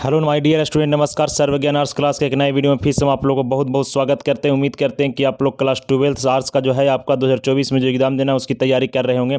Hello my dear student, नमस्कार। सर्वज्ञान arts class के एक नए वीडियो में फिर से हम आप लोगों को बहुत बहुत स्वागत करते हैं। उम्मीद करते हैं कि आप लोग क्लास 12 आर्ट्स का जो है आपका 2024 में जो एग्ज़ाम देना है उसकी तैयारी कर रहे होंगे।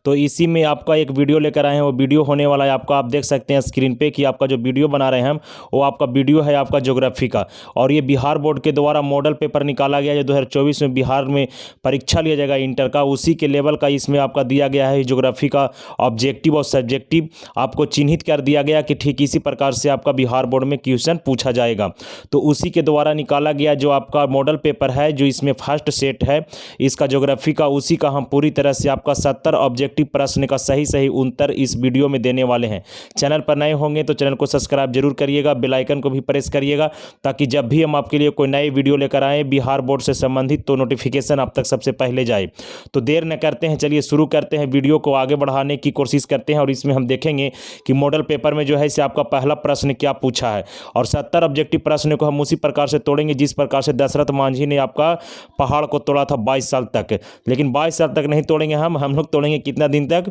तो इसी में आपका एक वीडियो लेकर आए हैं। वो वीडियो होने वाला है आपका, आप देख सकते हैं स्क्रीन पे कि आपका जो वीडियो बना रहे हैं हम, वो आपका वीडियो है आपका ज्योग्राफी का। और ये बिहार बोर्ड के द्वारा मॉडल पेपर निकाला गया है जो 2024 में बिहार में परीक्षा लिया जाएगा इंटर का, उसी के लेवल का इसमें आपका दिया गया है ज्योग्राफी का ऑब्जेक्टिव और सब्जेक्टिव आपको चिन्हित कर दिया गया कि ठीक इसी प्रकार से आपका बिहार बोर्ड में क्वेश्चन पूछा जाएगा। तो उसी के द्वारा निकाला गया जो आपका मॉडल पेपर है, जो इसमें फर्स्ट सेट है इसका ज्योग्राफी का, उसी का हम पूरी तरह से आपका 70 ऑब्जेक्टिव प्रश्न का सही उत्तर इस वीडियो में देने वाले हैं। चैनल पर नए होंगे तो चैनल को सब्सक्राइब जरूर करिएगा, बेल आइकन को भी प्रेस करिएगा ताकि जब भी हम आपके लिए कोई नई वीडियो लेकर आए बिहार बोर्ड से संबंधित तो नोटिफिकेशन आप तक सबसे पहले जाए। तो देर न करते हैं, चलिए शुरू करते हैं, वीडियो को आगे बढ़ाने की कोशिश करते हैं। और इसमें हम देखेंगे कि मॉडल पेपर में जो है इसे आपका पहला प्रश्न क्या पूछा है, और 70 ऑब्जेक्टिव प्रश्न को हम उसी प्रकार से तोड़ेंगे जिस प्रकार से दशरथ मांझी ने आपका पहाड़ को तोड़ा था 22 साल तक। लेकिन 22 साल तक नहीं तोड़ेंगे हम लोग तोड़ेंगे कितना दिन तक,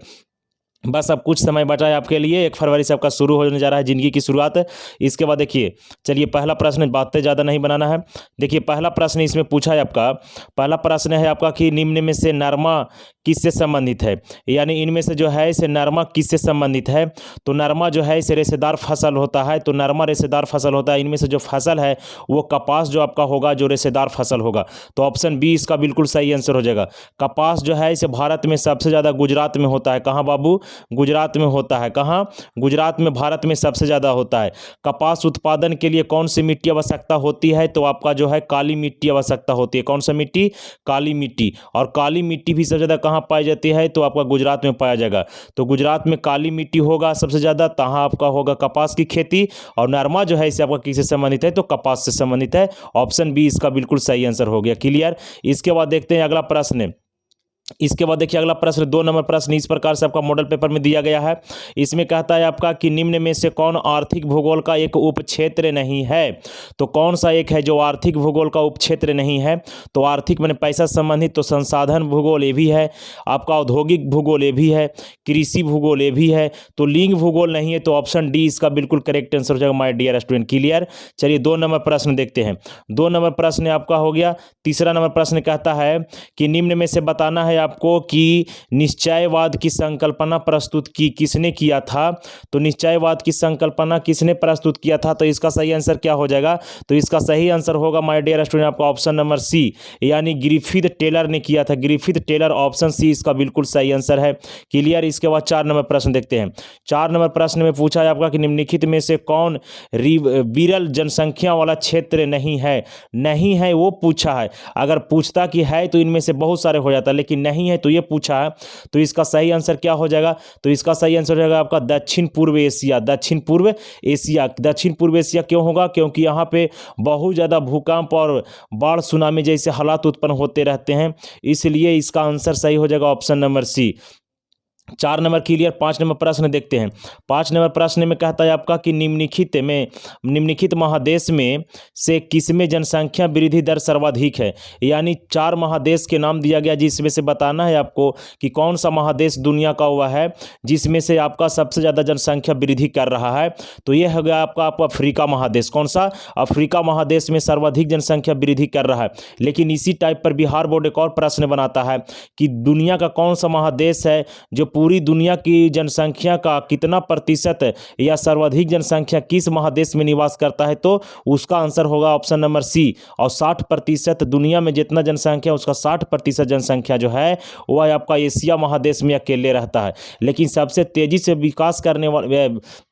बस अब कुछ समय बचा है आपके लिए। 1 फरवरी से आपका शुरू होने जा रहा है ज़िंदगी की शुरुआत। इसके बाद देखिए, चलिए पहला प्रश्न, बातें ज़्यादा नहीं बनाना है। देखिए पहला प्रश्न इसमें पूछा है आपका, पहला प्रश्न है आपका कि निम्न में से नरमा किससे संबंधित है, यानी इनमें से जो है इसे नरमा किससे संबंधित है। तो नरमा जो है इसे रेशेदार फसल होता है, तो नरमा रेशेदार फसल होता है। इनमें से जो फसल है वो कपास जो आपका होगा जो रेशेदार फसल होगा। तो ऑप्शन बी इसका बिल्कुल सही आंसर हो जाएगा। कपास जो है इसे भारत में सबसे ज़्यादा गुजरात में होता है। कहाँ बाबू? गुजरात में होता है। कहाँ? गुजरात में, भारत में सबसे ज़्यादा होता है। कपास उत्पादन के लिए कौन सी मिट्टी आवश्यकता होती है? तो आपका जो है काली मिट्टी आवश्यकता होती है। कौन सा मिट्टी? काली मिट्टी। और काली मिट्टी भी सबसे ज़्यादा कहाँ पाई जाती है? तो आपका गुजरात में पाया जाएगा। तो गुजरात में काली मिट्टी होगा सबसे ज़्यादा, तहाँ आपका होगा कपास की खेती। और नरमा जो है इसे आपका किससे संबंधित है? तो कपास से संबंधित है। ऑप्शन बी इसका बिल्कुल सही आंसर हो गया। क्लियर? इसके बाद देखते हैं अगला प्रश्न। इसके बाद देखिए अगला प्रश्न, 2 नंबर प्रश्न इस प्रकार से आपका मॉडल पेपर में दिया गया है। इसमें कहता है आपका कि निम्न में से कौन आर्थिक भूगोल का एक उपक्षेत्र नहीं है। तो कौन सा एक है जो आर्थिक भूगोल का उपक्षेत्र नहीं है? तो आर्थिक मैंने पैसा संबंधित, तो संसाधन भूगोल ये भी है, आपका औद्योगिक भूगोल ये भी है, कृषि भूगोल ये भी है, तो लिंग भूगोल नहीं है। तो ऑप्शन डी इसका बिल्कुल करेक्ट आंसर हो जाएगा माय डियर स्टूडेंट। क्लियर? चलिए 2 नंबर प्रश्न देखते हैं। 2 नंबर प्रश्न आपका हो गया। तीसरा नंबर प्रश्न कहता है कि निम्न में से बताना है आपको कि निश्चयवाद की संकल्पना प्रस्तुत की किसने किया था। तो निश्चयवाद की संकल्पना किसने प्रस्तुत किया था? तो इसका सही आंसर क्या हो जाएगा? तो इसका सही आंसर होगा माय डियर स्टूडेंट आपका ऑप्शन नंबर सी, यानी ग्रिफिथ टेलर ने किया था। ग्रिफिथ टेलर, ऑप्शन सी इसका बिल्कुल सही आंसर है। क्लियर? इसके बाद 4 नंबर प्रश्न देखते हैं। 4 नंबर प्रश्न में पूछा है आपका कि निम्नलिखित में से कौन विरल जनसंख्या वाला क्षेत्र नहीं है? नहीं है वो पूछा है। अगर पूछता कि है तो इनमें से बहुत सारे हो जाता, लेकिन नहीं है तो ये पूछा है। तो इसका सही आंसर क्या हो जाएगा? तो इसका सही आंसर हो जाएगा आपका दक्षिण पूर्व एशिया। दक्षिण पूर्व एशिया। दक्षिण पूर्व एशिया क्यों होगा? क्योंकि यहाँ पे बहुत ज़्यादा भूकंप और बाढ़ सुनामी जैसे हालात उत्पन्न होते रहते हैं, इसलिए इसका आंसर सही हो जाएगा option number C. 4 number clear. 5 number प्रश्न देखते हैं। 5 नंबर प्रश्न में कहता है आपका कि निम्नलिखित महादेश में से किसमें जनसंख्या वृद्धि दर सर्वाधिक है। यानी 4 महादेश के नाम दिया गया जिसमें से बताना है आपको कि कौन सा महादेश दुनिया का हुआ है जिसमें से आपका सबसे ज़्यादा जनसंख्या वृद्धि कर रहा है। तो ये हो गया आपका अफ्रीका महादेश। कौन सा? अफ्रीका महादेश में सर्वाधिक जनसंख्या वृद्धि कर रहा है। लेकिन इसी टाइप पर बिहार बोर्ड एक और प्रश्न बनाता है कि दुनिया का कौन सा महादेश है जो पूरी दुनिया की जनसंख्या का कितना प्रतिशत या सर्वाधिक जनसंख्या किस महादेश में निवास करता है? तो उसका आंसर होगा ऑप्शन नंबर सी। और 60% दुनिया में जितना जनसंख्या उसका 60% जनसंख्या जो है वह आपका एशिया महादेश में अकेले रहता है। लेकिन सबसे तेजी से विकास करने वाला,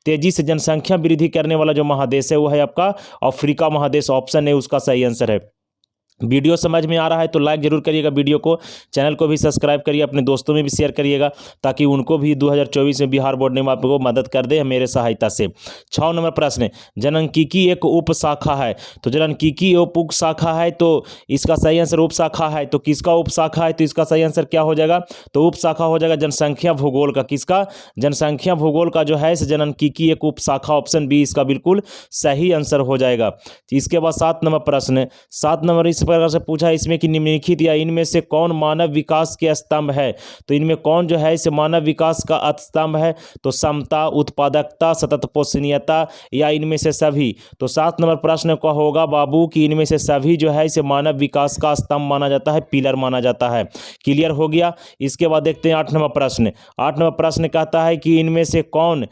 तेजी से जनसंख्या वृद्धि करने वाला जो महादेश है वह है आपका अफ्रीका महादेश। ऑप्शन ए उसका सही आंसर है। वीडियो समझ में आ रहा है तो लाइक जरूर करिएगा वीडियो को, चैनल को भी सब्सक्राइब करिए, अपने दोस्तों में भी शेयर करिएगा ताकि उनको भी 2024 में बिहार बोर्ड ने आपको मदद कर दे मेरे सहायता से। 6 नंबर प्रश्न, जननकीकी एक उप शाखा है। तो जननकीकी उप शाखा है तो इसका सही आंसर उप शाखा है। तो किसका उप शाखा है? तो इसका सही आंसर क्या हो जाएगा? तो उप शाखा हो जाएगा जनसंख्या भूगोल का। किसका? जनसंख्या भूगोल का जो है जननकीकी एक उप शाखा। ऑप्शन बी इसका बिल्कुल सही आंसर हो जाएगा। इसके बाद 7 नंबर प्रश्न, 7 नंबर इस प्रकार से पूछा है इसमें कि निम्नलिखित या इनमें से कौन मानव विकास के स्तंभ है, तो इनमें कौन जो है इसे मानव विकास का स्तंभ है, तो समता, उत्पादकता, सतत पोषणीयता या इनमें से सभी। तो 7 नंबर प्रश्न का होगा बाबू कि इनमें से सभी जो है इसे मानव विकास का स्तंभ माना जाता है, पिलर माना जाता है। क्लियर हो गया। इसके बाद देखते हैं 8 नंबर प्रश्न। 8 नंबर प्रश्न कहता है कि इनमें से कौन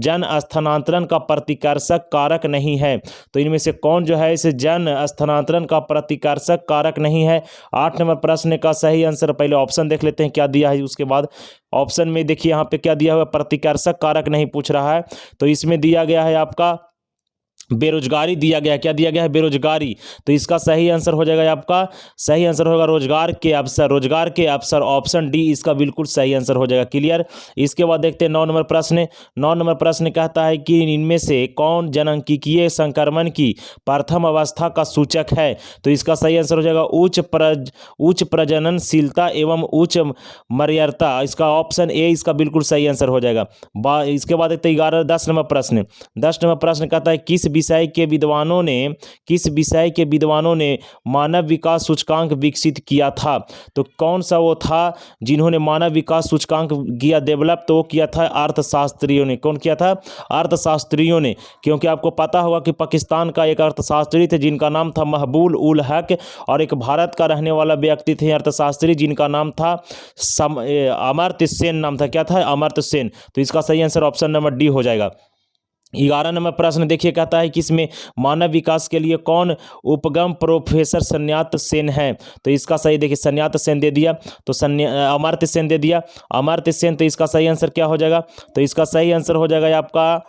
जन स्थानांतरण का प्रतिकर्षक कारक नहीं है, तो इनमें से कौन जो है इसे जन स्थानांतरण का प्रतिकर्षक कारक नहीं है। 8 नंबर प्रश्न का सही आंसर पहले ऑप्शन देख लेते हैं क्या दिया है, उसके बाद ऑप्शन में देखिए यहाँ पे क्या दिया हुआ, प्रतिकर्षक कारक नहीं पूछ रहा है, तो इसमें दिया गया है आपका बेरोजगारी दिया गया है। क्या दिया गया है, बेरोजगारी। तो इसका सही आंसर हो जाएगा आपका, सही आंसर होगा रोजगार के अवसर, रोजगार के अवसर, ऑप्शन डी इसका बिल्कुल सही आंसर हो जाएगा। क्लियर। इसके बाद देखते हैं 9 नंबर प्रश्न। 9 नंबर प्रश्न कहता है कि इनमें से कौन जनसांख्यिकीय संक्रमण की प्रथम अवस्था का सूचक है, तो इसका सही आंसर हो जाएगा उच्च प्रजननशीलता एवं उच्च मर्यादा। इसका ऑप्शन ए इसका बिल्कुल सही आंसर हो जाएगा। इसके बाद देखते हैं 10 नंबर प्रश्न। 10 नंबर प्रश्न कहता है किस विषय के विद्वानों ने मानव विकास सूचकांक विकसित किया था, तो कौन सा वो था जिन्होंने मानव विकास सूचकांक किया डेवलप, तो वो किया था अर्थशास्त्रियों ने। कौन किया था, अर्थशास्त्रियों ने। क्योंकि आपको पता होगा कि पाकिस्तान का एक अर्थशास्त्री थे जिनका नाम था महबूब उल हक, और एक भारत का रहने वाला व्यक्ति थे अर्थशास्त्री जिनका नाम था अमर्त्य सेन नाम था। क्या था, अमर्त्य सेन। तो इसका सही आंसर ऑप्शन नंबर डी हो जाएगा। 11 नंबर प्रश्न देखिए कहता है कि इसमें मानव विकास के लिए कौन उपगम प्रोफेसर सन्यात सेन है, तो इसका सही देखिए सन्यात सेन दे दिया, तो अमर्त्य सेन दे दिया, अमर्त्य सेन। तो इसका सही आंसर क्या हो जाएगा, तो इसका सही आंसर हो जाएगा आपका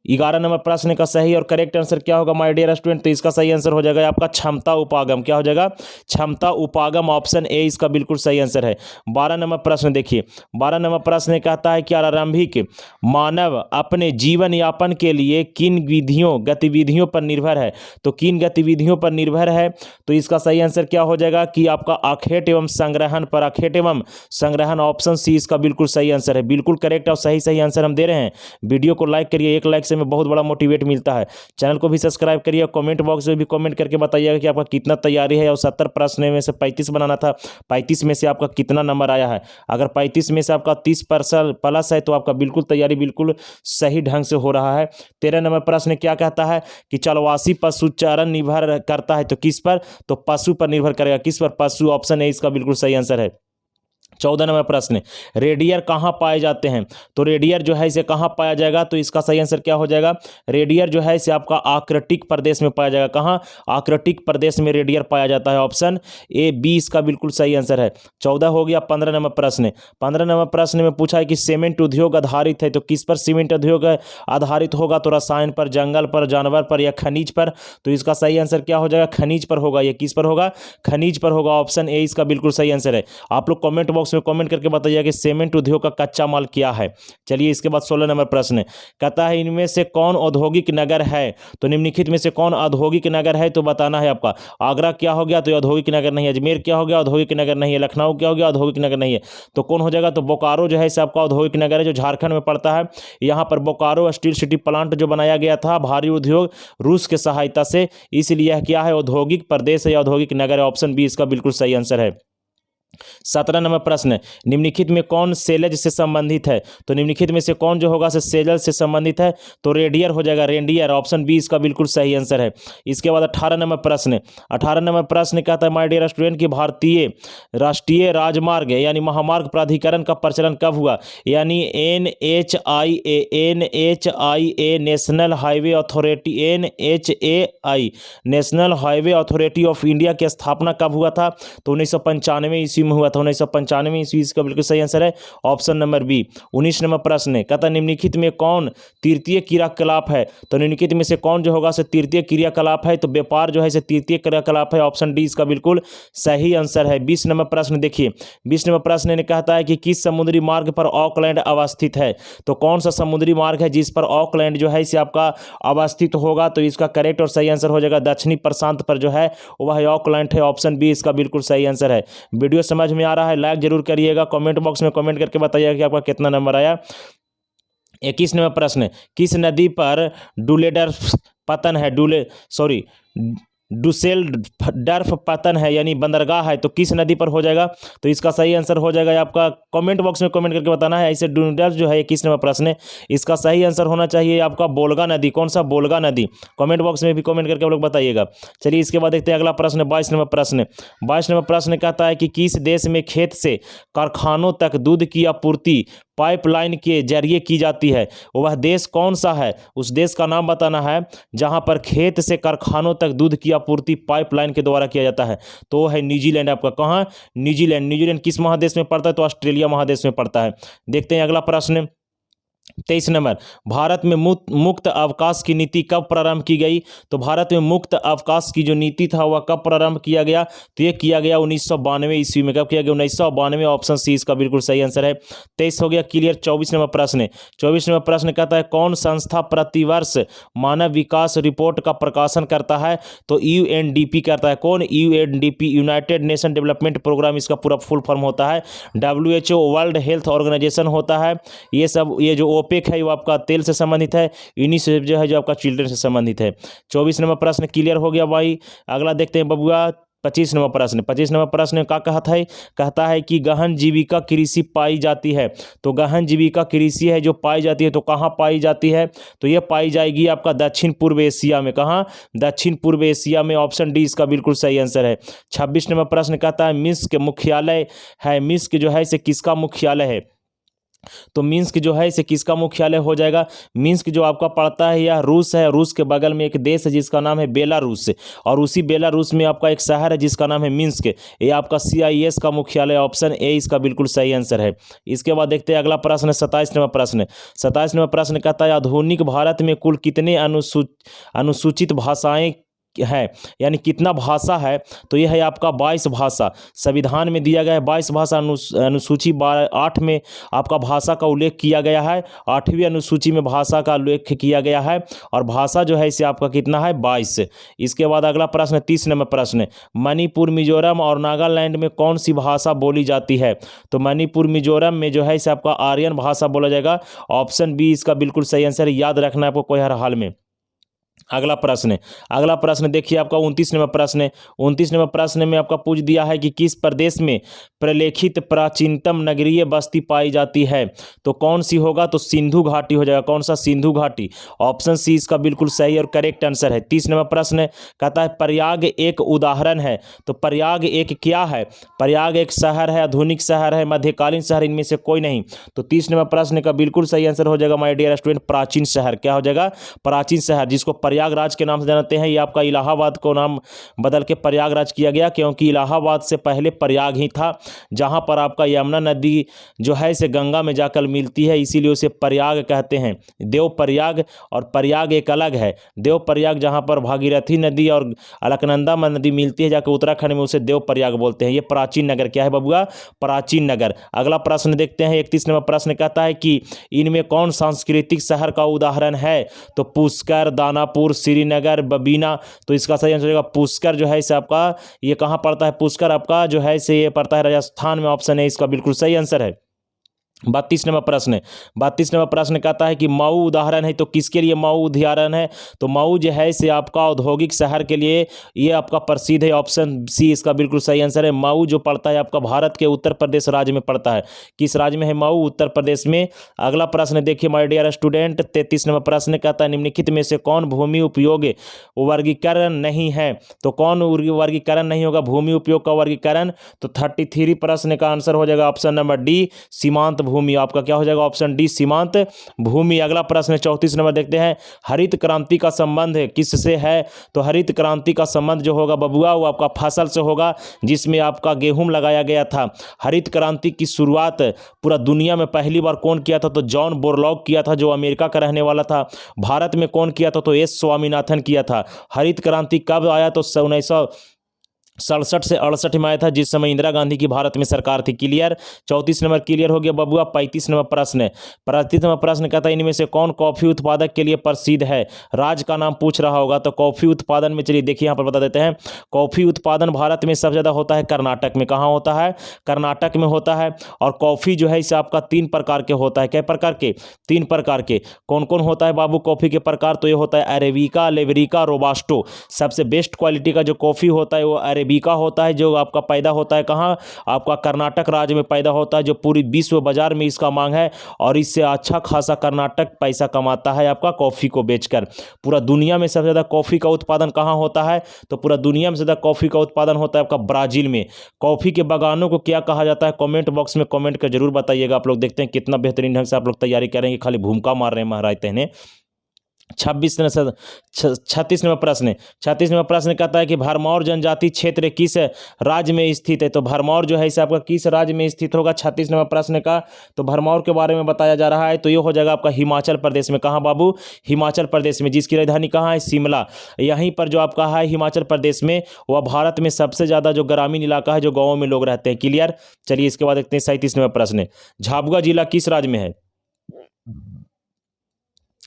11 नंबर प्रश्न का सही और करेक्ट आंसर क्या होगा माय डियर स्टूडेंट, तो इसका सही आंसर हो जाएगा आपका क्षमता उपागम। क्या हो जाएगा, क्षमता उपागम, ऑप्शन ए इसका बिल्कुल सही आंसर है। 12 नंबर प्रश्न देखिए। 12 नंबर प्रश्न कहता है कि आरंभिक मानव अपने जीवन यापन के लिए किन गतिविधियों पर निर्भर है, तो किन गतिविधियों पर निर्भर है, तो इसका सही आंसर क्या हो जाएगा कि आपका आखेट एवं संग्रहण पर, आखेट एवं संग्रहण, ऑप्शन सी इसका बिल्कुल सही आंसर है। बिल्कुल करेक्ट और सही आंसर हम दे रहे हैं। वीडियो को लाइक करिए, एक लाइक में बहुत बड़ा मोटिवेट मिलता है। चैनल को भी सब्सक्राइब करिए, कमेंट बॉक्स में भी कमेंट करके बताइएगा कि आपका कितना तैयारी है, और 70 प्रश्न में से 35 बनाना था, 35 में से आपका कितना नंबर आया है। अगर 35 में से आपका 30% प्लस है तो आपका बिल्कुल तैयारी बिल्कुल सही ढंग से हो रहा है। 13 नंबर प्रश्न क्या कहता है कि चलवासी पशुचारण निर्भर करता है, तो किस पर, तो पशु पर निर्भर करेगा। किस पर, पशु, ऑप्शन ए इसका बिल्कुल सही आंसर है। 14 नंबर प्रश्न, रेडियर कहाँ पाए जाते हैं, तो रेडियर जो है इसे कहाँ पाया जाएगा, तो इसका सही आंसर क्या हो जाएगा, रेडियर जो है इसे आपका आर्कटिक प्रदेश में पाया जाएगा। कहाँ, आर्कटिक प्रदेश में रेडियर पाया जाता है, ऑप्शन ए बी इसका बिल्कुल सही आंसर है। 14 हो गया। 15 नंबर प्रश्न। 15 नंबर प्रश्न में पूछा है कि सीमेंट उद्योग आधारित है, तो किस पर सीमेंट उद्योग आधारित होगा, तो रसायन पर, जंगल पर, जानवर पर या खनिज पर, तो इसका सही आंसर क्या हो जाएगा, खनिज पर होगा। ये किस पर होगा, खनिज पर होगा, ऑप्शन ए इसका बिल्कुल सही आंसर है। आप लोग कमेंट बॉक्स में कमेंट करके बताइए कि सीमेंट उद्योग का कच्चा माल क्या है। चलिए इसके बाद 16 नंबर प्रश्न कहता है इनमें से कौन औद्योगिक नगर है, तो निम्नलिखित में से कौन औद्योगिक नगर है, तो बताना है आपका। आगरा क्या हो गया, तो औद्योगिक नगर नहीं है। अजमेर क्या हो गया, औद्योगिक नगर नहीं है। लखनऊ क्या हो गया, औद्योगिक नगर नहीं है। तो कौन हो जाएगा, तो बोकारो जो है इसे आपका औद्योगिक नगर है, जो झारखंड में पड़ता है। यहाँ पर बोकारो स्टील सिटी प्लांट जो बनाया गया था भारी उद्योग रूस के सहायता से, इसलिए यह क्या है, औद्योगिक प्रदेश है, औद्योगिक नगर है, ऑप्शन बी इसका बिल्कुल सही आंसर है। 17 नंबर प्रश्न, निम्नलिखित में कौन सेलज से संबंधित है, तो निम्नलिखित में से कौन जो होगा सेलज से संबंधित है, तो रेडियर हो जाएगा, रेडियर, ऑप्शन बी इसका बिल्कुल सही आंसर है। इसके बाद 18 नंबर प्रश्न। 18 नंबर प्रश्न कहता है माय डियर स्टूडेंट की भारतीय राष्ट्रीय राजमार्ग यानी महामार्ग प्राधिकरण का प्रचलन कब हुआ, यानी NHAI national highway authority, NHAI national highway authority of India की स्थापना कब हुआ था, तो 1995 ईस्वी में हुआ था। 1995 ईस्वी इसका बिल्कुल सही आंसर है, ऑप्शन नंबर बी। 19 नंबर प्रश्न कहता है निम्नलिखित में कौन तृतीय क्रियाकलाप है, तो निम्नलिखित में से कौन जो होगा से तृतीय क्रियाकलाप है, तो व्यापार जो है से तृतीय क्रियाकलाप है, ऑप्शन डी इसका बिल्कुल सही आंसर है। 20 नंबर प्रश्न देखिए। 20 नंबर प्रश्न ने कहता है कि किस समुद्री मार्ग पर ऑकलैंड अवस्थित है, तो कौन सा समुद्री मार्ग है जिस पर ऑकलैंड जो है इसे आपका अवस्थित होगा, तो इसका करेक्ट और सही आंसर हो जाएगा दक्षिणी प्रशांत पर जो है वह ऑकलैंड है, ऑप्शन बी इसका बिल्कुल सही आंसर है। वीडियो समझ में आ रहा है, लाइक जरूर करिएगा, कमेंट बॉक्स में कमेंट करके बताइएगा कि आपका कितना नंबर आया। 21 नंबर प्रश्न, किस नदी पर डुलेडर पतन है, डुसेल्डर्फ पतन है यानी बंदरगाह है, तो किस नदी पर हो जाएगा? तो इसका सही आंसर हो जाएगा आपका, कमेंट बॉक्स में कमेंट करके बताना है। ऐसे डुसेल्डर्फ जो है किस नंबर प्रश्न है, इसका सही आंसर होना चाहिए आपका बोल्गा नदी। कौन सा? बोल्गा नदी। कमेंट बॉक्स में भी कमेंट करके आप लोग बताइएगा। चलिए इसके बाद देखते हैं अगला प्रश्न, 22 नंबर प्रश्न। 22 नंबर प्रश्न कहता है कि किस देश में खेत से कारखानों तक दूध की आपूर्ति पाइपलाइन के जरिए की जाती है? वह देश कौन सा है? उस देश का नाम बताना है जहां पर खेत से कारखानों तक दूध की आपूर्ति पाइपलाइन के द्वारा किया जाता है। तो वो है न्यूजीलैंड। आपका कहाँ? न्यूजीलैंड। न्यूजीलैंड किस महादेश में पड़ता है? तो ऑस्ट्रेलिया महादेश में पड़ता है। देखते हैं अगला प्रश्न, 23 नंबर। भारत में मुक्त अवकाश की नीति कब प्रारंभ की गई? तो भारत में मुक्त अवकाश की जो नीति था वह कब प्रारंभ किया गया? तो ये किया गया 1992 ईस्वी में। कब किया गया? 1992। ऑप्शन सी इसका बिल्कुल सही आंसर है। 23 हो गया क्लियर। 24 नंबर प्रश्न। 24 नंबर प्रश्न कहता है कौन संस्था प्रतिवर्ष मानव विकास रिपोर्ट का प्रकाशन करता है? तो यूएनडीपी करता है। कौन? UNDP, United Nation Development Programme इसका पूरा फुल फॉर्म होता है। WHO वर्ल्ड हेल्थ ऑर्गेनाइजेशन होता है। ये सब, ये जो ओपेक है वो आपका तेल से संबंधित है। इन्हीं से जो है जो आपका चिल्ड्रन से संबंधित है। 24 नंबर प्रश्न क्लियर हो गया भाई। अगला देखते हैं बबुआ 25 नंबर प्रश्न। 25 नंबर प्रश्न क्या कहता है? कहता है कि गहन जीविका कृषि पाई जाती है। तो गहन जीविका कृषि है जो पाई जाती है, तो कहाँ पाई जाती है? तो ये पाई जाएगी आपका दक्षिण पूर्व एशिया में। कहाँ? दक्षिण पूर्व एशिया में। ऑप्शन डी इसका बिल्कुल सही आंसर है। 26 नंबर प्रश्न कहता है मिन्स्क मुख्यालय है। मिन्स्क जो है इसे किसका मुख्यालय है? तो मिन्स्क जो है इसे किसका मुख्यालय हो जाएगा? मिन्स्क जो आपका पड़ता है यह रूस है। रूस के बगल में एक देश है जिसका नाम है बेलारूस, और उसी बेलारूस में आपका एक शहर है जिसका नाम है मिन्स्क। ये आपका CIS का मुख्यालय। ऑप्शन ए इसका बिल्कुल सही आंसर है। इसके बाद देखते हैं अगला प्रश्न, 27 नंबर प्रश्न। 27 नंबर प्रश्न कहता है आधुनिक भारत में कुल कितने अनुसूचित भाषाएं है, यानी कितना भाषा है? तो यह है आपका 22 भाषा। संविधान में दिया गया है 22 भाषा। अनुसूची 8 में आपका भाषा का उल्लेख किया गया है। 8वीं अनुसूची में भाषा का उल्लेख किया गया है, और भाषा जो है इसे आपका कितना है? 22। इसके बाद अगला प्रश्न 30 नंबर प्रश्न। मणिपुर, मिजोरम और नागालैंड में कौन सी भाषा बोली जाती है? तो मणिपुर मिजोरम में जो है इसे आपका आर्यन भाषा बोला जाएगा। ऑप्शन बी इसका बिल्कुल सही आंसर है। याद रखना है आपको कोई हर हाल में। अगला प्रश्न देखिए आपका 29 नंबर प्रश्न है। 29 नंबर प्रश्न में आपका पूछ दिया है कि किस प्रदेश में प्रलेखित प्राचीनतम नगरीय बस्ती पाई जाती है? तो कौन सी होगा? तो सिंधु घाटी हो जाएगा। कौन सा? सिंधु घाटी। ऑप्शन सी इसका बिल्कुल सही और करेक्ट आंसर है। 30 नंबर प्रश्न कहता है प्रयाग एक उदाहरण है। तो प्रयाग एक क्या है? प्रयाग एक शहर है, आधुनिक शहर है, मध्यकालीन शहर, इनमें से कोई नहीं। तो 30 नंबर प्रश्न का बिल्कुल सही आंसर हो जाएगा माय डियर स्टूडेंट, प्राचीन शहर। क्या हो जाएगा? प्राचीन शहर, जिसको प्रयागराज के नाम से जानते हैं। ये आपका इलाहाबाद को नाम बदल के प्रयागराज किया गया, क्योंकि इलाहाबाद से पहले प्रयाग ही था, जहां पर आपका यमुना नदी जो है इसे गंगा में जाकर मिलती है, इसीलिए उसे प्रयाग कहते हैं। देव प्रयाग और प्रयाग एक अलग है। देव प्रयाग जहां पर भागीरथी नदी और अलकनंदा नदी मिलती है जाकर उत्तराखंड में, उसे देव प्रयाग बोलते हैं। ये प्राचीन नगर क्या है बबुआ? प्राचीन नगर। अगला प्रश्न देखते हैं 31 नंबर प्रश्न कहता है कि इनमें कौन सांस्कृतिक शहर का उदाहरण है? तो पुष्कर, दानापुर, श्रीनगर, बबीना। तो इसका सही आंसर होगा पुष्कर। जो है इसे आपका ये कहाँ पड़ता है? पुष्कर आपका जो है इसे ये पड़ता है राजस्थान में। ऑप्शन है इसका बिल्कुल सही आंसर है। 32 नंबर प्रश्न कहता है कि मऊ उदाहरण है। तो किसके लिए मऊ उदाहरण है? तो मऊ जो है इसे आपका औद्योगिक शहर के लिए ये आपका प्रसिद्ध है। ऑप्शन सी इसका बिल्कुल सही आंसर है। मऊ जो पड़ता है आपका भारत के उत्तर प्रदेश राज्य में पड़ता है। किस राज्य में है मऊ? उत्तर प्रदेश में। अगला प्रश्न देखिए माय डियर स्टूडेंट, 33 नंबर प्रश्न कहता है निम्नलिखित में से कौन भूमि उपयोग वर्गीकरण नहीं है? तो कौन वर्गीकरण नहीं होगा भूमि उपयोग का वर्गीकरण? तो 33 प्रश्न का आंसर हो जाएगा ऑप्शन नंबर डी, सीमांत भूमि। आपका क्या हो जाएगा? ऑप्शन डी, सीमांत भूमि। अगला प्रश्न 34 नंबर देखते हैं। हरित क्रांति का संबंध किससे है? तो हरित क्रांति का संबंध जो होगा बबुआ वो आपका फसल से होगा, जिसमें आपका गेहूं लगाया गया था। हरित क्रांति की शुरुआत पूरा दुनिया में पहली बार कौन किया था? तो जॉन बोरलॉग किया था, जो अमेरिका का रहने वाला था। भारत में कौन किया था? तो एस स्वामीनाथन किया था। हरित क्रांति कब आया? तो 67 से 68 में आया था, जिस समय इंदिरा गांधी की भारत में सरकार थी। क्लियर। 34 नंबर क्लियर हो गया बबुआ। 35 नंबर प्रश्न। 35 नंबर प्रश्न कहता है इनमें से कौन कॉफी उत्पादक के लिए प्रसिद्ध है? राज्य का नाम पूछ रहा होगा, तो कॉफी उत्पादन में चलिए देखिए यहाँ पर बता देते हैं। कॉफी उत्पादन भारत में सबसे ज़्यादा होता है कर्नाटक में। कहाँ होता है? कर्नाटक में होता है। और कॉफ़ी जो है इसे आपका 3 प्रकार के होता है। कै प्रकार के? 3 प्रकार के। कौन कौन होता है बाबू कॉफ़ी के प्रकार? तो ये होता है अरेबिका, लेबरिका, रोबास्टो। सबसे बेस्ट क्वालिटी का जो कॉफ़ी होता है वो अरेबिका होता है, जो आपका पैदा होता है कहाँ? आपका कर्नाटक राज्य में पैदा होता है, जो पूरी विश्व बाजार में इसका मांग है और इससे अच्छा खासा कर्नाटक पैसा कमाता है आपका कॉफ़ी को बेचकर। पूरा दुनिया में सबसे ज़्यादा कॉफ़ी का उत्पादन कहाँ होता है? तो पूरा दुनिया में ज़्यादा कॉफ़ी का उत्पादन होता है आपका ब्राज़ील में। कॉफ़ी के बागानों को क्या कहा जाता है? कमेंट बॉक्स में कमेंट कर जरूर बताइएगा। आप लोग देखते हैं कितना बेहतरीन ढंग से आप लोग तैयारी करेंगे, खाली भूमिका मार रहे हैं महाराज तहने। 36 नंबर प्रश्न। 36 नंबर प्रश्न कहता है कि भरमौर जनजाति क्षेत्र किस राज्य में स्थित है? तो भरमौर जो है इसे आपका किस राज्य में स्थित होगा? 36 नंबर प्रश्न का तो भरमौर के बारे में बताया जा रहा है, तो ये हो जाएगा आपका हिमाचल प्रदेश में। कहाँ बाबू? हिमाचल प्रदेश में, जिसकी राजधानी कहाँ है? शिमला। यहीं पर जो आपका है हिमाचल प्रदेश में, वह भारत में सबसे ज़्यादा जो ग्रामीण इलाका है, जो गाँवों में लोग रहते हैं। क्लियर। चलिए इसके बाद देखते हैं 37 नंबर प्रश्न। झाबुआ जिला किस राज्य में है?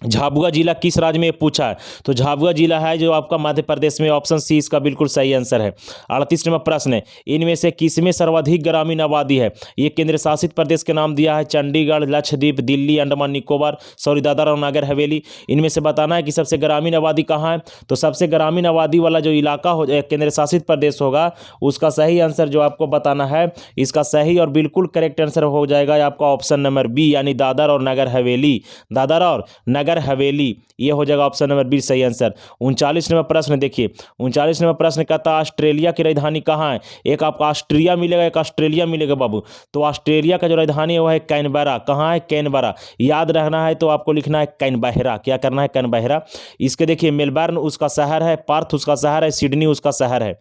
झाबुआ जिला किस राज्य में पूछा है? तो झाबुआ जिला है जो आपका मध्य प्रदेश में। ऑप्शन सी इसका बिल्कुल सही आंसर है। 38 नंबर प्रश्न है इनमें से किसमें सर्वाधिक ग्रामीण आबादी है? ये केंद्र शासित प्रदेश के नाम दिया है, चंडीगढ़, लक्षद्वीप, दिल्ली, अंडमान निकोबार, दादरा और नगर हवेली। इनमें से बताना है कि सबसे ग्रामीण आबादी कहाँ है। तो सबसे ग्रामीण आबादी वाला जो इलाका हो केंद्र शासित प्रदेश होगा, उसका सही आंसर जो आपको बताना है, इसका सही और बिल्कुल करेक्ट आंसर हो जाएगा आपका ऑप्शन नंबर बी, यानी दादर और नगर हवेली। दादर और नगर हवेली, ये हो जाएगा ऑप्शन नंबर बी सही आंसर। 39 नंबर प्रश्न देखिए। 39 नंबर प्रश्न कहता है ऑस्ट्रेलिया की राजधानी कहाँ है? एक आपका ऑस्ट्रिया मिलेगा, एक ऑस्ट्रेलिया मिलेगा बाबू। तो ऑस्ट्रेलिया का जो राजधानी है वो है कैनबरा। कहाँ है? कैनबरा। याद रखना है तो आपको लिखना है कैनबेरा। क्या करना है? कैनबेरा। इसके देखिए मेलबर्न उसका शहर है, पर्थ उसका शहर है, सिडनी उसका शहर है।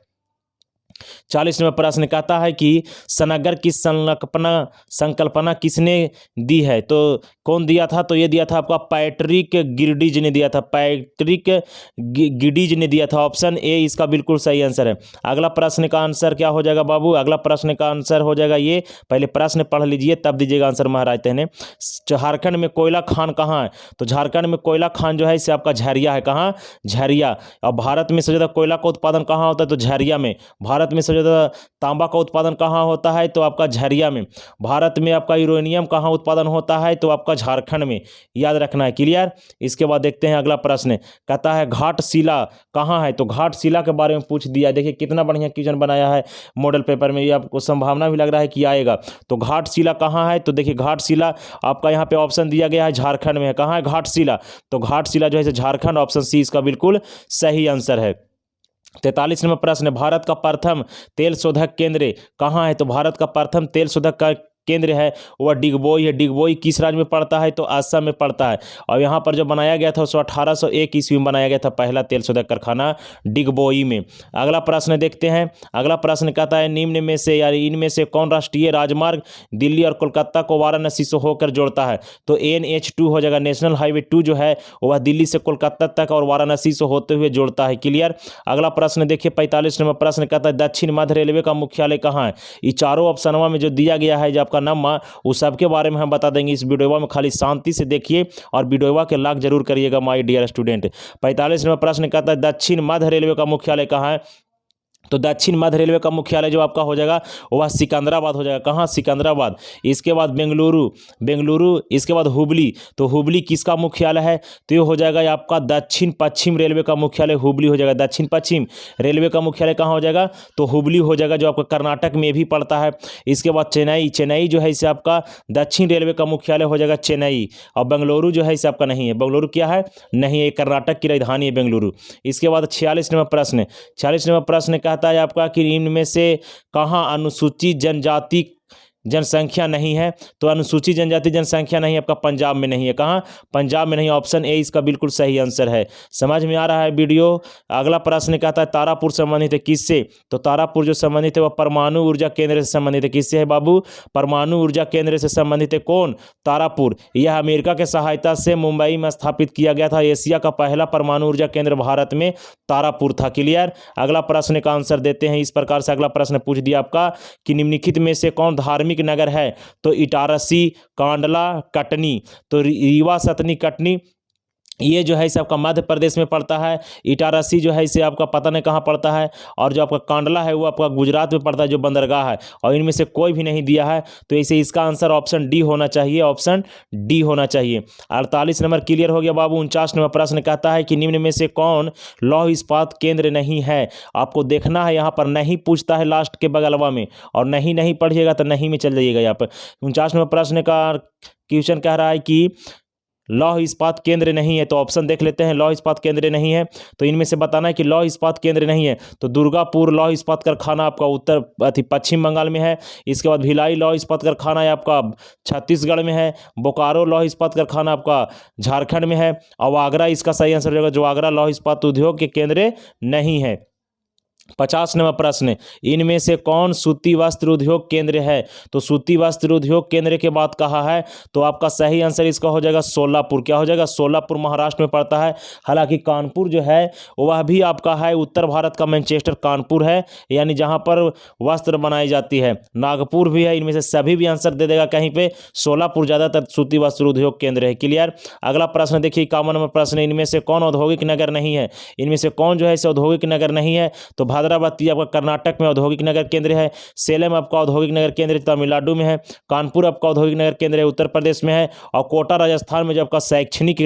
40 नंबर प्रश्न कहता है कि सनगर की संकल्पना किसने दी है? तो कौन दिया था? तो ये दिया था आपका पैट्रिक गिडिज ने दिया था। पैट्रिक गिडिज ने दिया था। ऑप्शन ए इसका बिल्कुल सही आंसर है। अगला प्रश्न का आंसर क्या हो जाएगा बाबू? अगला प्रश्न का आंसर हो जाएगा ये, पहले प्रश्न पढ़ लीजिए तब दीजिएगा आंसर महाराज तहने। झारखंड में कोयला खान कहाँ है? तो झारखंड में कोयला खान जो है इसे आपका झरिया है। कहाँ? झरिया। और भारत में सबसे ज़्यादा कोयला का उत्पादन कहाँ होता है? तो झरिया में। भारत में सबसे ज़्यादा तांबा का उत्पादन कहाँ होता है? तो आपका झरिया में। भारत में आपका यूरेनियम कहाँ उत्पादन होता है? तो आपका झारखंड में। याद रखना है। क्लियर। इसके बाद देखते हैं अगला प्रश्न कहता है घाटशिला कहाँ है? तो घाटशिला के बारे में पूछ दिया। देखिए कितना बढ़िया क्वेश्चन बनाया है मॉडल पेपर में, ये आपको संभावना भी लग रहा है कि आएगा। तो घाटशिला कहाँ है? तो देखिए घाटशिला आपका यहाँ पे ऑप्शन दिया गया है झारखंड में है। कहाँ है घाटशिला? तो घाटशिला जो है झारखंड। ऑप्शन सी इसका बिल्कुल सही आंसर है। 43 नंबर प्रश्न भारत का प्रथम तेल शोधक केंद्र कहाँ है? तो भारत का प्रथम तेल शोधक का केंद्र है वह डिगबोई है। डिगबोई किस राज्य में पड़ता है? तो असम में पड़ता है। और यहाँ पर जो बनाया गया था उसको 1801 ईस्वी में बनाया गया था पहला तेल शोधक कारखाना डिगबोई में। अगला प्रश्न देखते हैं। अगला प्रश्न कहता है निम्न में से यानी इनमें से कौन राष्ट्रीय राजमार्ग दिल्ली और कोलकाता को वाराणसी से होकर जोड़ता है? तो NH2 हो जाएगा। नेशनल हाईवे 2 जो है वह दिल्ली से कोलकाता तक और वाराणसी से होते हुए जोड़ता है। क्लियर। अगला प्रश्न देखिए 45 नंबर प्रश्न कहता है दक्षिण मध्य रेलवे का मुख्यालय कहाँ है? ये चारों ऑप्शनों में जो दिया गया है जो आपका नंबर उस सब के बारे में हम बता देंगे इस वीडियो में। खाली शांति से देखिए और वीडियो के लाइक जरूर करिएगा माय डियर स्टूडेंट। 45 नंबर प्रश्न कहता है दक्षिण मध्य रेलवे का मुख्यालय कहाँ है? तो दक्षिण मध्य रेलवे का मुख्यालय जो आपका हो जाएगा वह सिकंदराबाद हो जाएगा। कहाँ? सिकंदराबाद। इसके बाद बेंगलुरु, इसके बाद हुबली। तो हुबली किसका मुख्यालय है? तो ये हो जाएगा आपका दक्षिण पश्चिम रेलवे का मुख्यालय हुबली हो जाएगा। दक्षिण पश्चिम रेलवे का मुख्यालय कहाँ हो जाएगा? तो हुबली हो जाएगा, जो आपका कर्नाटक में भी पड़ता है। इसके बाद चेन्नई जो है इसे आपका दक्षिण रेलवे का मुख्यालय हो जाएगा चेन्नई। और बेंगलुरु जो है इसे आपका नहीं है। बेंगलुरु क्या है? नहीं है, कर्नाटक की राजधानी है बेंगलुरु। इसके बाद 46 नंबर प्रश्न कहता है आपका कि इनमें से कहाँ अनुसूचित जनजाति जनसंख्या नहीं है, तो अनुसूचित जनजाति जनसंख्या नहीं, आपका पंजाब में नहीं है। कहाँ? पंजाब में नहीं। ऑप्शन ए इसका बिल्कुल सही आंसर है। समझ में आ रहा है वीडियो? अगला प्रश्न कहता है तारापुर संबंधित है किससे? तो तारापुर जो संबंधित है वह परमाणु ऊर्जा केंद्र से संबंधित है। किससे है बाबू? परमाणु ऊर्जा केंद्र से संबंधित है। कौन? तारापुर। यह अमेरिका के सहायता से मुंबई में स्थापित किया गया था। एशिया का पहला परमाणु ऊर्जा केंद्र भारत में तारापुर था। क्लियर? अगला प्रश्न का आंसर देते हैं इस प्रकार से। अगला प्रश्न पूछ दिया आपका कि निम्नलिखित में से कौन धार्मिक नगर है? तो इटारसी, कांडला, कटनी। तो रीवा, सतनी, कटनी ये जो है इसे आपका मध्य प्रदेश में पड़ता है। इटारसी जो है इसे आपका पता नहीं कहाँ पड़ता है, और जो आपका कांडला है वो आपका गुजरात में पड़ता है, जो बंदरगाह है। और इनमें से कोई भी नहीं दिया है, तो इसे इसका आंसर ऑप्शन डी होना चाहिए। ऑप्शन डी होना चाहिए। 48 नंबर क्लियर हो गया बाबू। 49 नंबर प्रश्न कहता है कि निम्न में से कौन लौह इस्पात केंद्र नहीं है? आपको देखना है, यहाँ पर नहीं पूछता है लास्ट के बगलवा में, और नहीं पढ़िएगा तो नहीं में चल जाइएगा यहाँ पर। 49 नंबर प्रश्न का क्वेश्चन कह रहा है कि लौह इस्पात केंद्र नहीं है, तो ऑप्शन देख लेते हैं। लौह इस्पात केंद्र नहीं है, तो इनमें से बताना है कि लौह इस्पात केंद्र नहीं है। तो दुर्गापुर लौह इस्पात कारखाना आपका पश्चिम बंगाल में है। इसके बाद भिलाई लौह इस्पात कारखाना है आपका छत्तीसगढ़ में है। बोकारो लौह इस्पात कारखाना आपका झारखंड में है। और आगरा इसका सही आंसर हो जाएगा, जो आगरा लौह इस्पात उद्योग के केंद्र नहीं है। 50 नंबर प्रश्न, इनमें से कौन सूती वस्त्र उद्योग केंद्र है? तो सूती वस्त्र उद्योग केंद्र के बाद कहा है, तो आपका सही आंसर इसका हो जाएगा सोलापुर। क्या हो जाएगा? सोलापुर महाराष्ट्र में पड़ता है। हालांकि कानपुर जो है वह भी आपका है उत्तर भारत का मैनचेस्टर कानपुर है, यानी जहां पर वस्त्र बनाई जाती है। नागपुर भी है। इनमें से सभी भी आंसर दे देगा कहीं पे। सोलापुर ज़्यादातर सूती वस्त्र उद्योग केंद्र है। क्लियर? अगला प्रश्न देखिए 51 नंबर प्रश्न, इनमें से कौन औद्योगिक नगर नहीं है? इनमें से कौन जो है इसे औद्योगिक नगर नहीं है? तो हैदराबाद आपका कर्नाटक में औद्योगिक नगर केंद्र है। सेलम आपका औद्योगिक नगर केंद्र तमिलनाडु में है। कानपुर आपका औद्योगिक नगर केंद्र है उत्तर प्रदेश में है। और कोटा राजस्थान में जो आपका शैक्षणिक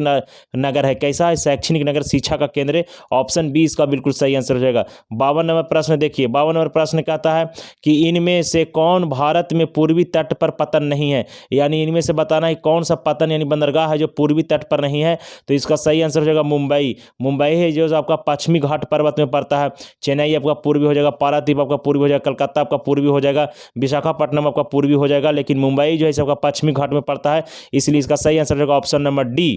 नगर है। कैसा है? शैक्षणिक नगर, शिक्षा का केंद्र। ऑप्शन बी इसका बिल्कुल सही आंसर हो जाएगा। 52 नंबर प्रश्न देखिए। 52 नंबर प्रश्न कहता है कि इनमें से कौन भारत में पूर्वी तट पर पतन नहीं है? यानी इनमें से बताना है कौन सा पतन यानी बंदरगाह है जो पूर्वी तट पर नहीं है। तो इसका सही आंसर हो जाएगा मुंबई। मुंबई है जो आपका पश्चिमी घाट पर्वत में पड़ता है। चेन्नई आपका पूर्वी हो जाएगा, पारादीप आपका पूर्वी हो जाएगा, कलकत्ता आपका पूर्वी हो जाएगा, विशाखापट्टनम आपका पूर्वी हो जाएगा, लेकिन मुंबई जो है आपका पश्चिमी घाट में पड़ता है। इसलिए इसका सही आंसर रहेगा ऑप्शन नंबर डी।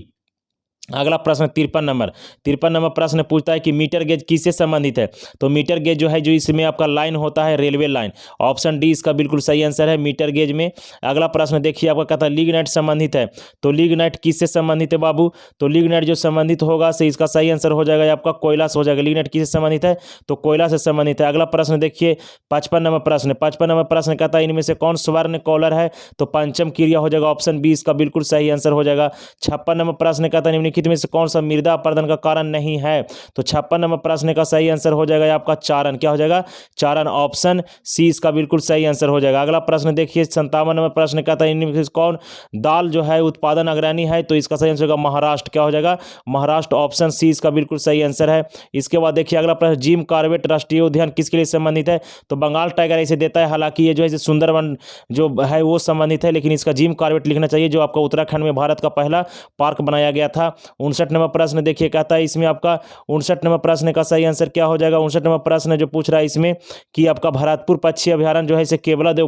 अगला प्रश्न 53 नंबर प्रश्न पूछता है कि मीटर गेज किससे संबंधित है? तो मीटर गेज जो है जो इसमें आपका लाइन होता है रेलवे लाइन। ऑप्शन डी इसका बिल्कुल सही आंसर है मीटर गेज में। अगला प्रश्न देखिए आपका कहता है लिग्नाइट संबंधित है। तो लिग्नाइट किससे संबंधित है बाबू? तो लिग्नाइट जो संबंधित होगा से इसका सही आंसर हो जाएगा आपका कोयला से हो जाएगा। लिग्नाइट किससे संबंधित है? तो कोयला से संबंधित है। अगला प्रश्न देखिए 55 नंबर प्रश्न कहता है इनमें से कौन स्वर्ण कॉलर है? तो पंचम क्रिया हो जाएगा। ऑप्शन बी इसका बिल्कुल सही आंसर हो जाएगा। 56 नंबर प्रश्न कहता है निम्नलिखित में से कौन सा मृदा अपरदन का कारण नहीं है? तो 56 नंबर प्रश्न का सही आंसर हो जाएगा आपका चारण। क्या हो जाएगा? चारण। ऑप्शन सी इसका बिल्कुल सही आंसर हो जाएगा। अगला प्रश्न देखिए 57 नंबर प्रश्न कहता है इनमें से कौन दाल जो है उत्पादन अग्रणी है? तो इसका सही आंसर होगा महाराष्ट्र। क्या हो जाएगा? महाराष्ट्र। ऑप्शन सी इसका बिल्कुल सही आंसर है। इसके बाद देखिए अगला प्रश्न जिम कॉर्बेट राष्ट्रीय उद्यान किसके लिए संबंधित है? तो बंगाल टाइगर इसे देता है। हालांकि ये जो है सुंदरवन जो है वो संबंधित है, लेकिन इसका जिम कॉर्बेट लिखना चाहिए जो आपका उत्तराखंड में भारत का पहला पार्क बनाया गया था। 59 नंबर प्रश्न देखिए कहता है इसमें आपका 59 नंबर प्रश्न का सही आंसर क्या हो जाएगा? 59 नंबर प्रश्न जो पूछ रहा है इसमें कि आपका भरतपुर पक्षी अभ्यारण्य जो है इसे केवलादेव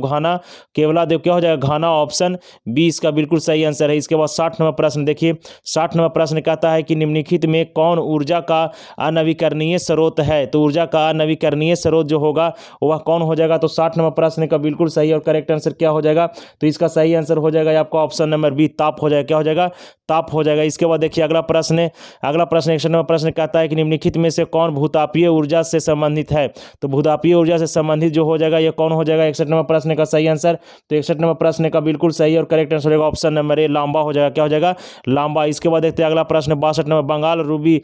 क्या हो जाएगा? घाना। ऑप्शन बी इसका बिल्कुल सही आंसर है। इसके बाद 60 नंबर प्रश्न देखिए। 60 नंबर प्रश्न कहता है कि निम्नलिखित में कौन ऊर्जा का अनवीकरणीय स्रोत है? तो ऊर्जा का अनवीकरणीय स्रोत जो होगा वह कौन हो जाएगा? तो 60 नंबर प्रश्न का बिल्कुल सही और करेक्ट आंसर क्या हो जाएगा? तो इसका सही आंसर हो जाएगा आपका ऑप्शन नंबर बी ताप हो जाएगा। क्या हो जाएगा? ताप हो जाएगा। इसके बाद देखिए अगला प्रश्न 61 नंबर प्रश्न कहता है कि निम्नलिखित में से कौन भूतापीय ऊर्जा से संबंधित है? तो भूतापीय ऊर्जा से संबंधित जो हो जाएगा ये कौन हो जाएगा? 61 नंबर प्रश्न का सही आंसर। तो 61 नंबर प्रश्न का बिल्कुल सही और करेक्ट आंसर होगा ऑप्शन नंबर ए लांबा हो जाएगा। क्या हो जाएगा? लांबा। इसके बाद देखते हैं अगला प्रश्न 62 नंबर बंगाल रूबी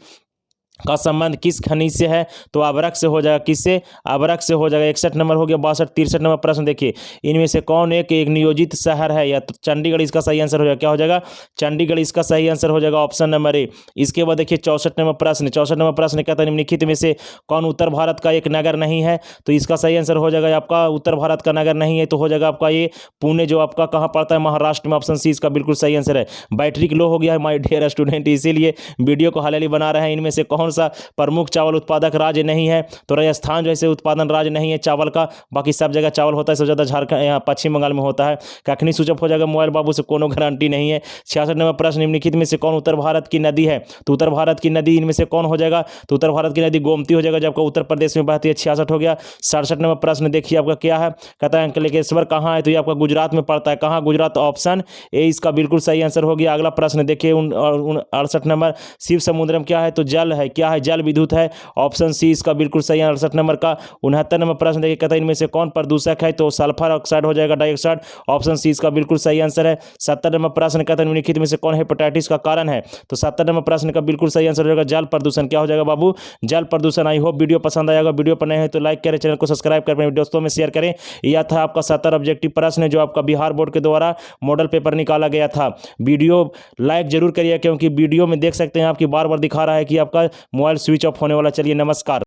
का संबंध किस खनिज से है? तो अभ्रक से हो जाएगा। किससे? अभ्रक से हो जाएगा। 61 नंबर हो गया। 62 63 नंबर प्रश्न देखिए इनमें से कौन एक नियोजित शहर है? या तो चंडीगढ़ इसका सही आंसर हो जाएगा। क्या हो जाएगा? चंडीगढ़ इसका सही आंसर हो जाएगा ऑप्शन नंबर ए। इसके बाद देखिए 64 नंबर प्रश्न कहता है निम्नलिखित में से कौन उत्तर भारत का एक नगर नहीं है? तो इसका सही आंसर हो जाएगा आपका उत्तर भारत का नगर नहीं है तो हो जाएगा आपका ये पुणे जो आपका कहाँ पड़ता है? महाराष्ट्र में। ऑप्शन सी इसका बिल्कुल सही आंसर है। बैटरी लो हो गया है माय डियर स्टूडेंट, इसीलिए वीडियो को हाल ही बना रहे हैं। इनमें से कौन कौन सा प्रमुख चावल उत्पादक राज्य नहीं है? तो राजस्थान जो है उत्पादन राज्य नहीं है चावल का, बाकी सब जगह चावल होता है, सबसे ज़्यादा झारखंड यहाँ पश्चिम बंगाल में होता है। कखनी स्विच ऑफ हो जाएगा मोबाइल बाबू से कोनो गारंटी नहीं है। 66 नंबर प्रश्न, निम्नलिखित में से कौन उत्तर भारत की नदी है? तो उत्तर भारत की नदी इनमें से कौन हो जाएगा? तो उत्तर भारत की नदी गोमती हो जाएगा, जब आपका उत्तर प्रदेश में बहती है। 66 हो गया। 67 नंबर प्रश्न देखिए आपका क्या है, कहता है अंकलेश्वर कहाँ है? तो ये आपका गुजरात में पड़ता है। कहाँ? गुजरात। ऑप्शन ए इसका बिल्कुल सही आंसर हो गया। अगला प्रश्न देखिए 68 नंबर, शिव समुद्रम क्या है? तो जल है। क्या है? जल विद्युत है। ऑप्शन सी इसका बिल्कुल सही। 68 नंबर का 69 नंबर प्रश्न देखिए, कहता है इनमें से कौन प्रदूषक है? तो सल्फर ऑक्साइड हो जाएगा, डाइऑक्साइड। ऑप्शन सी इसका बिल्कुल सही आंसर है। 70 नंबर प्रश्न कहता है निम्नलिखित में से कौन हेपेटाइटिस का कारण है? तो 70 नंबर प्रश्न का बिल्कुल सही आंसर हो जाएगा जल प्रदूषण। क्या हो जाएगा बाबू? जल प्रदूषण। आई होप वीडियो पसंद आएगा। वीडियो पर नए हैं तो लाइक करें, चैनल को सब्सक्राइब करें, दोस्तों में शेयर करें। यह था आपका 70 ऑब्जेक्टिव प्रश्न जो आपका बिहार बोर्ड के द्वारा मॉडल पेपर निकाला गया था। वीडियो लाइक जरूर करिए, क्योंकि वीडियो में देख सकते हैं आपकी बार बार दिखा रहा है कि आपका मोबाइल स्विच ऑफ होने वाला। चलिए नमस्कार।